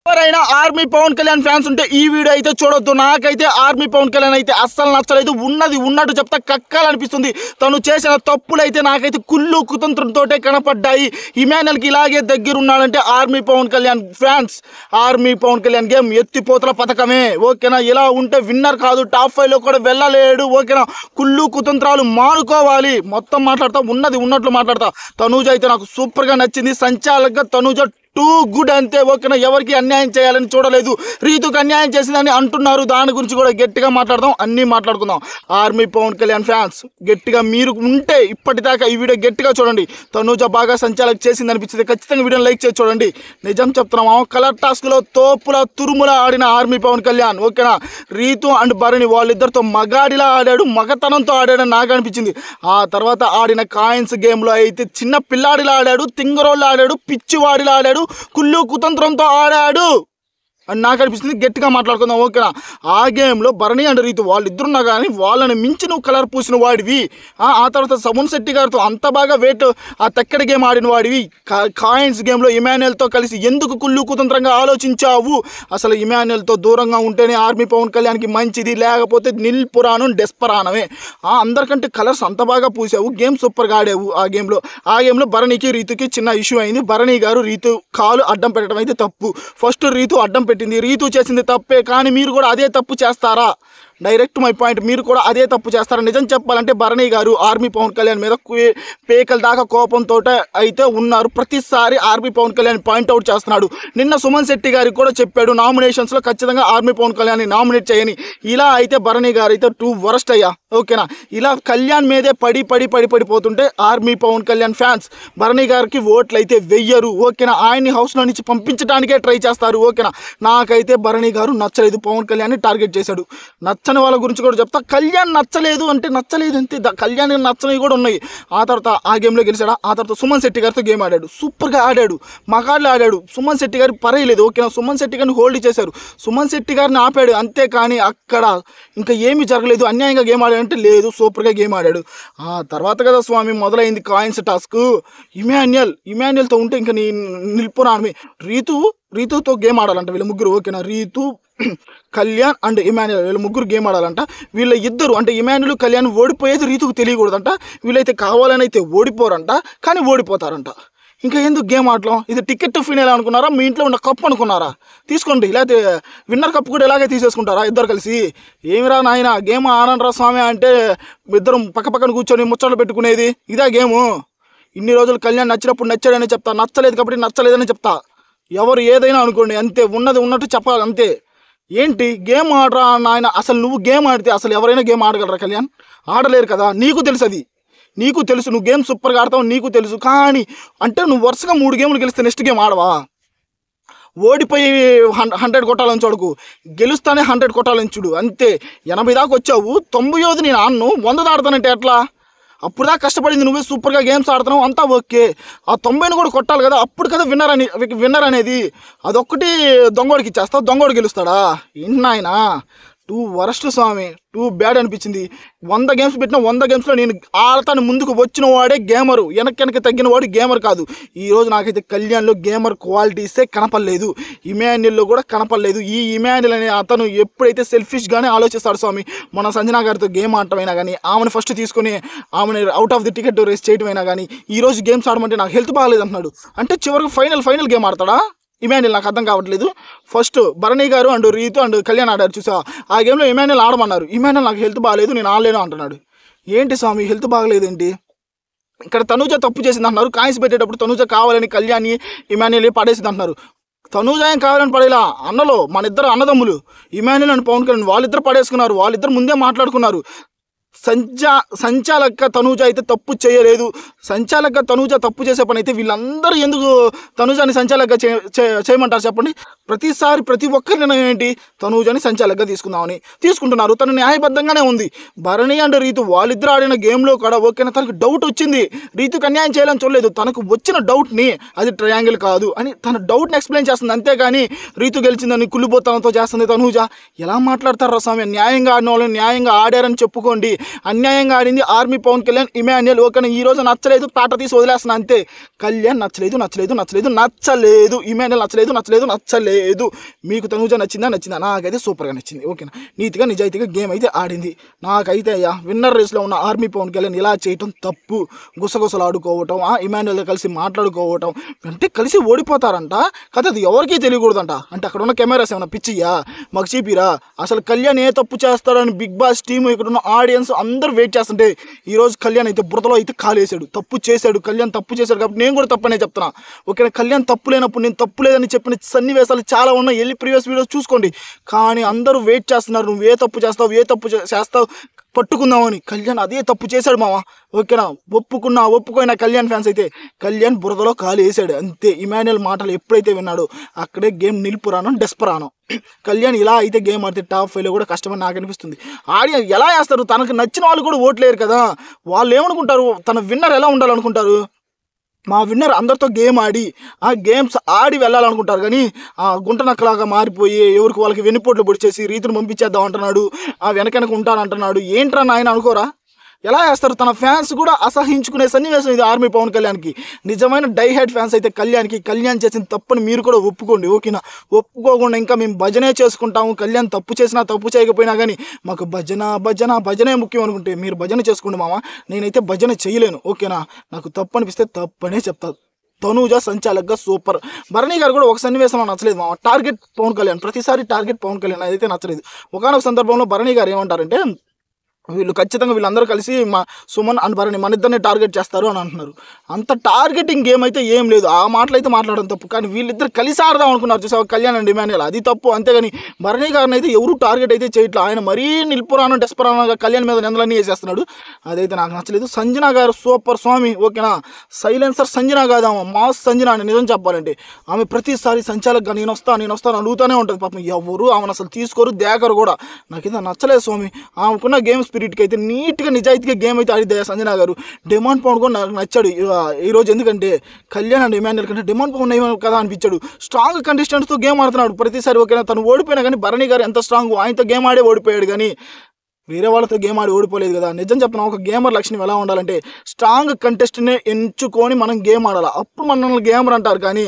ఎవరైనా army Pawan Kalyan fans ఉంటే ఈ వీడియో అయితే చూడొద్దు. నాకైతే ఆర్మీ పవన్ కళ్యాణ్ అయితే అస్సలు నచ్చలేదు. ఉన్నది ఉన్నట్టు చెప్తా కక్కాలనిపిస్తుంది. తను చేసిన తప్పులు అయితే నాకైతే కుళ్ళు కుతంత్రంతో కనపడ్డాయి. ఇమాన్యుల్కి ఇలాగే దగ్గరున్నాడంటే army Pawan Kalyan fans. Army Pawan Kalyan game ఎత్తిపోతల పథకమే. ఓకేనా? ఇలా ఉంటే విన్నర్ కాదు, టాప్ 5లో కూడా వెళ్ళలేడు. ఓకేనా? కుళ్ళు కుతంత్రాలు మానుకోవాలి. మొత్తం మాట్లాడతా, ఉన్నది ఉన్నట్లు మాట్లాడతా. తనూజ అయితే నాకు సూపర్గా నచ్చింది. సంచాలకంగా తనూజ టూ గుడ్ అంతే. ఓకేనా? ఎవరికి అన్యాయం చేయాలని చూడలేదు. రీతుకు అన్యాయం చేసిందని అంటున్నారు. దాని గురించి కూడా గట్టిగా మాట్లాడదాం, అన్నీ మాట్లాడుకుందాం. ఆర్మీ పవన్ కళ్యాణ్ ఫ్యాన్స్ గట్టిగా మీరు ఉంటే ఇప్పటిదాకా ఈ వీడియో గట్టిగా చూడండి. తనూజ బాగా సంచాలక చేసింది అనిపించింది. ఖచ్చితంగా వీడియోని లైక్ చేసి చూడండి. నిజం చెప్తున్నాము, కలర్ టాస్క్లో తోపుల తురుముల ఆడిన ఆర్మీ పవన్ కళ్యాణ్. ఓకేనా? రీతు అండ్ భరణి వాళ్ళిద్దరితో మగాడిలా ఆడాడు, మగతనంతో ఆడాడని నాకు అనిపించింది. ఆ తర్వాత ఆడిన కాయిన్స్ గేమ్లో అయితే చిన్న పిల్లాడిలా ఆడాడు, తింగరోళ్ళు ఆడాడు, పిచ్చివాడిలా ఆడాడు, కుళ్ళు కుతంత్రంతో ఆడాడు అని నాకు అనిపిస్తుంది. గట్టిగా మాట్లాడుకుందాం. ఓకేనా? ఆ గేమ్లో భరణి అండ్ రీతు వాళ్ళిద్దరున్నా కానీ వాళ్ళని మించి నువ్వు కలర్ పూసిన వాడివి. ఆ తర్వాత సమన్ శెట్టి గారితో అంత బాగా వెయిట్ ఆ తక్కడ గేమ్ ఆడిన వాడివి. కాయిన్స్ గేమ్లో ఇమాన్యుల్తో కలిసి ఎందుకు కుళ్ళు కుతంత్రంగా ఆలోచించావు? అసలు ఇమాన్యుల్తో దూరంగా ఉంటేనే ఆర్మీ పవన్ కళ్యాణ్కి మంచిది, లేకపోతే నిల్ పురాణం డెస్పరానమే. అందరికంటే కలర్స్ అంత బాగా పూసావు. గేమ్ సూపర్గా ఆడావు. ఆ గేమ్లో భరణికి రీతుకి చిన్న ఇష్యూ అయింది. భరణి గారు రీతు కాలు అడ్డం పెట్టడం అయితే తప్పు. ఫస్ట్ రీతు అడ్డం పెట్టింది. రీతు చేసింది తప్పే, కానీ మీరు కూడా అదే తప్పు చేస్తారా? Direct my point. మీరు కూడా అదే తప్పు చేస్తారా? నిజం చెప్పాలంటే భరణి గారు ఆర్మీ పవన్ కళ్యాణ్ మీద పేకల దాకా కోపంతో అయితే ఉన్నారు. ప్రతిసారి ఆర్మీ పవన్ కళ్యాణ్ పాయింట్అవుట్ చేస్తున్నాడు. నిన్న సుమన్ శెట్టి గారికి కూడా చెప్పాడు, నామినేషన్స్లో ఖచ్చితంగా ఆర్మీ పవన్ కళ్యాణ్ని నామినేట్ చేయని. ఇలా అయితే భరణి గారు అయితే టూ వరస్ట్ అయ్యా. ఓకేనా? ఇలా కళ్యాణ్ మీదే పడిపోతుంటే ఆర్మీ పవన్ కళ్యాణ్ ఫ్యాన్స్ భరణి గారికి ఓట్లు అయితే వెయ్యరు. ఓకేనా? ఆయన్ని హౌస్లో నుంచి పంపించడానికే ట్రై చేస్తారు. ఓకేనా? నాకైతే భరణి గారు నచ్చలేదు. పవన్ కళ్యాణ్ని టార్గెట్ చేశాడు. నచ్చని వాళ్ళ గురించి కూడా చెప్తా. కళ్యాణ్ నచ్చలేదు అంటే నచ్చలేదు అంతే. కళ్యాణ్ నచ్చనివి కూడా ఉన్నాయి. ఆ తర్వాత ఆ గేమ్లో గెలిచాడా. ఆ తర్వాత సుమన్ శెట్టి గారితో గేమ్ ఆడాడు. సూపర్గా ఆడాడు, మగాళ్ళు ఆడాడు. సుమన్ శెట్టి గారికి పర్వాలేదు. ఓకేనా? సుమన్ శెట్టి గారిని హోల్డ్ చేశారు. సుమన్ శెట్టి గారిని ఆపాడు అంతే. కానీ అక్కడ ఇంకా ఏమీ జరగలేదు. అన్యాయంగా గేమ్ ఆడాడంటే లేదు, సూపర్గా గేమ్ ఆడాడు. ఆ తర్వాత కదా స్వామి మొదలైంది కాయిన్స్ టాస్క్. ఇమాన్యుల్తో ఉంటే ఇంకా నీ నిల్పురాణమే. రీతుతో గేమ్ ఆడాలంట వీళ్ళ ముగ్గురు. ఓకేనా? రీతు, కళ్యాణ్ అండ్ ఇమాన్యుల్ వీళ్ళ ముగ్గురు గేమ్ ఆడాలంట. వీళ్ళ ఇద్దరు అంటే ఇమాన్యుల్, కళ్యాణ్ ఓడిపోయేది రీతుకు తెలియకూడదంట. వీళ్ళైతే కావాలని అయితే ఓడిపోరంట, కానీ ఓడిపోతారంట. ఇంకా ఎందుకు గేమ్ ఆడలం? ఇది టికెట్ టు ఫినాలే అనుకున్నారా? మీ ఇంట్లో ఉన్న కప్ అనుకున్నారా? తీసుకోండి. లేకపోతే విన్నర్ కప్ కూడా ఇలాగే తీసేసుకుంటారా ఇద్దరు కలిసి? ఏమిరా నాయన గేమ్ ఆడండ్రా స్వామి అంటే ఇద్దరం పక్కన కూర్చొని ముచ్చట్లు పెట్టుకునేది ఇదా గేము? ఇన్ని రోజులు కళ్యాణ్ నచ్చినప్పుడు నచ్చాడని చెప్తా, నచ్చలేదు కాబట్టి నచ్చలేదని చెప్తా. ఎవరు ఏదైనా అనుకోండి అంతే, ఉన్నది ఉన్నట్టు చెప్పాలి అంతే. ఏంటి గేమ్ ఆడరా నాయన? అసలు నువ్వు గేమ్ ఆడితే అసలు ఎవరైనా గేమ్ ఆడగలరా? కళ్యాణ్ ఆడలేరు కదా. నీకు తెలుసు, అది నీకు తెలుసు. నువ్వు గేమ్ సూపర్గా ఆడతావు, నీకు తెలుసు. కానీ అంటే నువ్వు వరుసగా 3 గేమ్లు గెలిస్తే నెక్స్ట్ గేమ్ ఆడవా? ఓడిపోయి 100 కొట్టాలని చూడకు, గెలుస్తానే 100 కొట్టాలని చూడు అంతే. 80 దాకా వచ్చావు, 90ది నేను ఆడను, 100 దాడతానంటే ఎట్లా? అప్పుడు దాకా కష్టపడింది నువ్వే, సూపర్గా గేమ్స్ ఆడుతున్నావు అంతా ఓకే. ఆ 90ని కూడా కొట్టాలి కదా, అప్పుడు కదా విన్నర్ అనేది. అదొక్కటి దొంగోడికి ఇచ్చేస్తావు, దొంగోడు గెలుస్తాడా? ఏంటి నాయనా? టూ వరస్ట్ స్వామి, టూ బ్యాడ్ అనిపించింది. 100 గేమ్స్ పెట్టిన 100 గేమ్స్లో నేను ఆడతాను ముందుకు వచ్చిన వాడే గేమరు, వెనక్కి తగ్గిన వాడు గేమర్ కాదు. ఈరోజు నాకైతే కళ్యాణ్లో గేమర్ క్వాలిటీసే కనపడలేదు, ఇమాన్యుల్లో కూడా కనపడలేదు. ఈ ఇమాన్యుల్ అనే అతను ఎప్పుడైతే సెల్ఫిష్గానే ఆలోచిస్తాడు స్వామి. మన సంజనా గారితో గేమ్ ఆడటమైనా కానీ, ఆమెను ఫస్ట్ తీసుకుని ఆమెను out of the ticket race చేయటమైనా కానీ, ఈరోజు గేమ్స్ ఆడమంటే నాకు హెల్త్ బాగాలేదు అంటున్నాడు. అంటే చివరికి ఫైనల్ గేమ్ ఆడతాడా ఇమాన్యుల్? నాకు అర్థం కావట్లేదు. First Bharani garu and Ritu and Kalyan ఆడారు చూసా. ఆ గేమ్లో ఇమాన్యుల్ ఆడమన్నారు. ఇమాన్యుల్ నాకు హెల్త్ బాగాలేదు, నేను ఆడలేను అంటున్నాడు. ఏంటి స్వామి హెల్త్ బాగలేదేంటి? ఇక్కడ తనూజ తప్పు చేసింది అంటున్నారు. కాయిన్స్ పెట్టేటప్పుడు తనూజ కావాలని కళ్యాణ్ ఇమాన్యుల్ పడేసింది అంటున్నారు. తనూజ ఏం కావాలని పడేలా? అన్నలో మన ఇద్దరు అన్నదమ్ములు ఇమాన్యుల్ అండ్ పవన్ కళ్యాణ్ వాళ్ళిద్దరు పడేసుకున్నారు. వాళ్ళిద్దరు ముందే మాట్లాడుకున్నారు. సంచాలక తనూజ అయితే తప్పు చేయలేదు. సంచాలక తనూజ తప్పు చేసే పని అయితే వీళ్ళందరూ ఎందుకు తనూజని సంచాలకగా చేయమంటారు చెప్పండి? ప్రతిసారి ప్రతి ఒక్కరి నిర్ణయం ఏంటి? తనూజని సంచాలకగా తీసుకుంటున్నారు. తను న్యాయబద్ధంగానే ఉంది. భరణి అండ్ రీతు వాళ్ళిద్దరు ఆడిన గేమ్లో కూడా ఓకేనా, తనకు డౌట్ వచ్చింది. రీతుకు అన్యాయం చేయాలని చూడలేదు. తనకు వచ్చిన డౌట్ని అది ట్రయాంగిల్ కాదు అని తన డౌట్ని ఎక్స్ప్లెయిన్ చేస్తుంది అంతేగాని రీతు గెలిచిందని కుళ్ళిపోతానంతో చేస్తుంది తనూజ. ఎలా మాట్లాడతారు స్వామి? న్యాయంగా ఆడిన వాళ్ళని న్యాయంగా ఆడారని చెప్పుకోండి. అన్యాయంగా ఆడింది ఆర్మీ పవన్ కళ్యాణ్, ఇమాన్యుల్. ఓకేనా? ఈ రోజు నచ్చలేదు, టాటా తీసి వదిలేస్తున్నా అంతే. కళ్యాణ్ నచ్చలేదు. ఇమాన్యుల్ నచ్చలేదు. లేదు. మీకు తనూజ నచ్చిందా? నాకైతే సూపర్గా నచ్చింది. ఓకేనా, నీతిగా నిజాయితీగా గేమ్ అయితే ఆడింది. నాకైతే అయ్యా విన్నర్ రేస్లో ఉన్న ఆర్మీ పవన్ కళ్యాణ్ ఇలా చేయటం తప్పు. గుసగుసలు ఆడుకోవటం, ఇమాన్యుయల్తో కలిసి మాట్లాడుకోవటం, అంటే కలిసి ఓడిపోతారంట కదా, అది ఎవరికీ తెలియకూడదంట. అంటే అక్కడ ఉన్న కెమెరాస్ ఏమైనా పిచ్చియ్యా, మాకు చూపిరా. అసలు కళ్యాణ్ ఏ తప్పు చేస్తాడని బిగ్ బాస్ టీము, ఇక్కడ ఉన్న ఆడియన్స్ అందరూ వెయిట్ చేస్తుంటే ఈరోజు కళ్యాణ్ అయితే బురదలో అయితే కాలేసాడు. తప్పు చేశాడు కళ్యాణ్, తప్పు చేశాడు కాబట్టి నేను కూడా తప్పనే చెప్తున్నా. ఓకేనా, కళ్యాణ్ తప్పు లేనప్పుడు నేను తప్పు లేదని చెప్పిన సన్నివేశాలు చాలా ఉన్నాయి, వెళ్ళి ప్రీవియస్ వీడియోస్ చూసుకోండి. కానీ అందరూ వెయిట్ చేస్తున్నారు, నువ్వు ఏ తప్పు చేస్తావు పట్టుకుందామని. కళ్యాణ్ అదే తప్పు చేశాడు మామ. ఓకేనా, ఒప్పుకోయిన కళ్యాణ్ ఫ్యాన్స్ అయితే కళ్యాణ్ బురదలో కాలు వేసాడు అంతే. ఇమాన్యుయల్ మాటలు ఎప్పుడైతే విన్నాడో అక్కడే గేమ్ నిలిపురాను, డెస్పరాను. కళ్యాణ్ ఇలా అయితే గేమ్ ఆడితే టాప్ 5లో కూడా కష్టమని నాకు అనిపిస్తుంది. ఆడియన్స్ ఎలా వేస్తారు, తనకు నచ్చిన వాళ్ళు కూడా ఓట్లేరు కదా. వాళ్ళు ఏమనుకుంటారు, తన విన్నర్ ఎలా ఉండాలనుకుంటారు? మా విన్నర్ అందరితో గేమ్ ఆడి గేమ్స్ ఆడి వెళ్ళాలనుకుంటారు. కానీ గుంటనక్కలాగా మారిపోయి ఎవరికి వాళ్ళకి వెన్నుపోట్లు పొడిచేసి రీతిని పంపించేద్దాం అంటున్నాడు, వెనక ఉంటానంటున్నాడు. ఏంట్రా నాయన అనుకోరా? ఎలా వేస్తారు? తన ఫ్యాన్స్ కూడా అసహించుకునే సన్నివేశం ఇది ఆర్మీ పవన్ కళ్యాణ్కి. నిజమైన డై హెడ్ ఫ్యాన్స్ అయితే కళ్యాణ్ చేసిన తప్పుని మీరు కూడా ఒప్పుకోండి. ఓకేనా, ఒప్పుకోకుండా ఇంకా మేము భజనే చేసుకుంటాము, కళ్యాణ్ తప్పు చేసినా తప్పు చేయకపోయినా కానీ మాకు భజనే ముఖ్యం అనుకుంటే మీరు భజన చేసుకోండి మామ. నేనైతే భజన చేయలేను. ఓకేనా, నాకు తప్పు అనిపిస్తే తప్పనే చెప్తాను. తనూజ సంచాలక్గా సూపర్. భరణి గారు కూడా ఒక సన్నివేశంలో నచ్చలేదు మామ. టార్గెట్ పవన్ కళ్యాణ్, ప్రతిసారి టార్గెట్ పవన్ కళ్యాణ్ అదైతే నచ్చలేదు. ఒకనొక సందర్భంలో భరణి గారు ఏమంటారంటే, వీళ్ళందరూ కలిసి మా సుమన్ అండ్ భరణి మన ఇద్దరిని టార్గెట్ చేస్తారు అని అంటున్నారు. అంత టార్గెటింగ్ గేమ్ అయితే ఏం లేదు. ఆ మాటలు అయితే మాట్లాడడం తప్పు. కానీ వీళ్ళిద్దరు కలిసి ఆడదాం అనుకున్నారు చూసావా, కళ్యాణ్ అండ్ ఇమాన్యుయల్, అది తప్పు. అంతేగాని భరణి గారిని అయితే ఎవరు టార్గెట్ అయితే చేయట్లేదు. ఆయన మరీ నిల్పురాను డెస్పరానుగా కళ్యాణ్ మీద నిందలన్నీ వేసేస్తున్నాడు. అదైతే నాకు నచ్చలేదు. సంజన గారు సూపర్ స్వామి. ఓకేనా, సైలెన్సర్ సంజన కాదామా, మాస్ సంజన అని నిజం చెప్పాలంటే. ఆమె ప్రతిసారి సంచాలకుగా నేను వస్తాను అడుగుతూనే ఉంటుంది. పాపం ఎవరు ఆమెను అసలు తీసుకోరు, దేకరు కూడా. నాకైతే నచ్చలేదు స్వామి. ఆమెకున్న గేమ్ స్పిరిట్కి అయితే నీట్గా నిజాయితీగా గేమ్ అయితే ఆడిద్ది సంజన గారు. డిమాండ్ పవన్ కూడా నాకు నచ్చాడు ఈరోజు. ఎందుకంటే కళ్యాణ్ అండ్ ఇమాన్యుయల్ కంటే డిమాండ్ పవన్ ఏమో కదా అనిపించాడు. స్ట్రాంగ్ కంటెస్టెంట్స్తో గేమ్ ఆడుతున్నాడు ప్రతిసారి. ఓకేనా, తను ఓడిపోయినా కానీ భరణి గారు ఎంత స్ట్రాంగ్, ఆయనతో గేమ్ ఆడే ఓడిపోయాడు కానీ వేరే వాళ్ళతో గేమ్ ఆడి ఓడిపోలేదు కదా. నిజం చెప్పిన ఒక గేమర్ లక్షణం ఎలా ఉండాలంటే స్ట్రాంగ్ కంటెస్ట్నే ఎంచుకొని మనం గేమ్ ఆడాలి, అప్పుడు మనల్ని గేమర్ అంటారు. కానీ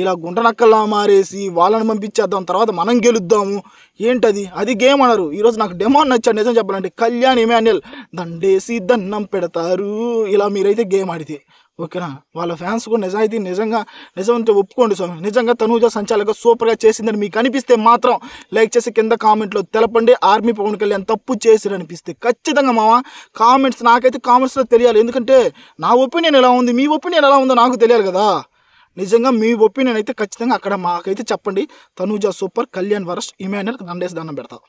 ఇలా గుంటనక్కల్లా మారేసి వాళ్ళని పంపించేద్దాం తర్వాత మనం గెలుద్దాము ఏంటది, అది గేమ్ అనరు. ఈరోజు నాకు డెమాన్ నచ్చాడు నిజం చెప్పాలంటే. కళ్యాణ్ ఇమాన్యుయల్ దండేసి దన్నం పెడతారు ఇలా మీరైతే గేమ్ ఆడితే. ఓకేనా, వాళ్ళ ఫ్యాన్స్ కూడా నిజంగా ఒప్పుకోండి స్వామి. నిజంగా తనూజ సంచాలక సూపర్గా చేసిందని మీకు అనిపిస్తే మాత్రం లైక్ చేసి కింద కామెంట్లో తెలపండి. ఆర్మీ పవన్ కళ్యాణ్ తప్పు చేసిరనిపిస్తే ఖచ్చితంగా మామ నాకైతే కామెంట్స్లో తెలియాలి. ఎందుకంటే నా ఒపీనియన్ ఎలా ఉంది, మీ ఒపీనియన్ ఎలా ఉందో నాకు తెలియాలి కదా. నిజంగా మీ ఒపీనియన్ అయితే ఖచ్చితంగా అక్కడ మాకైతే చెప్పండి. తనూజ సూపర్, కళ్యాణ్ వరస్ట్, ఇమాన్యుయల్ దండేసి దండం పెడతాం.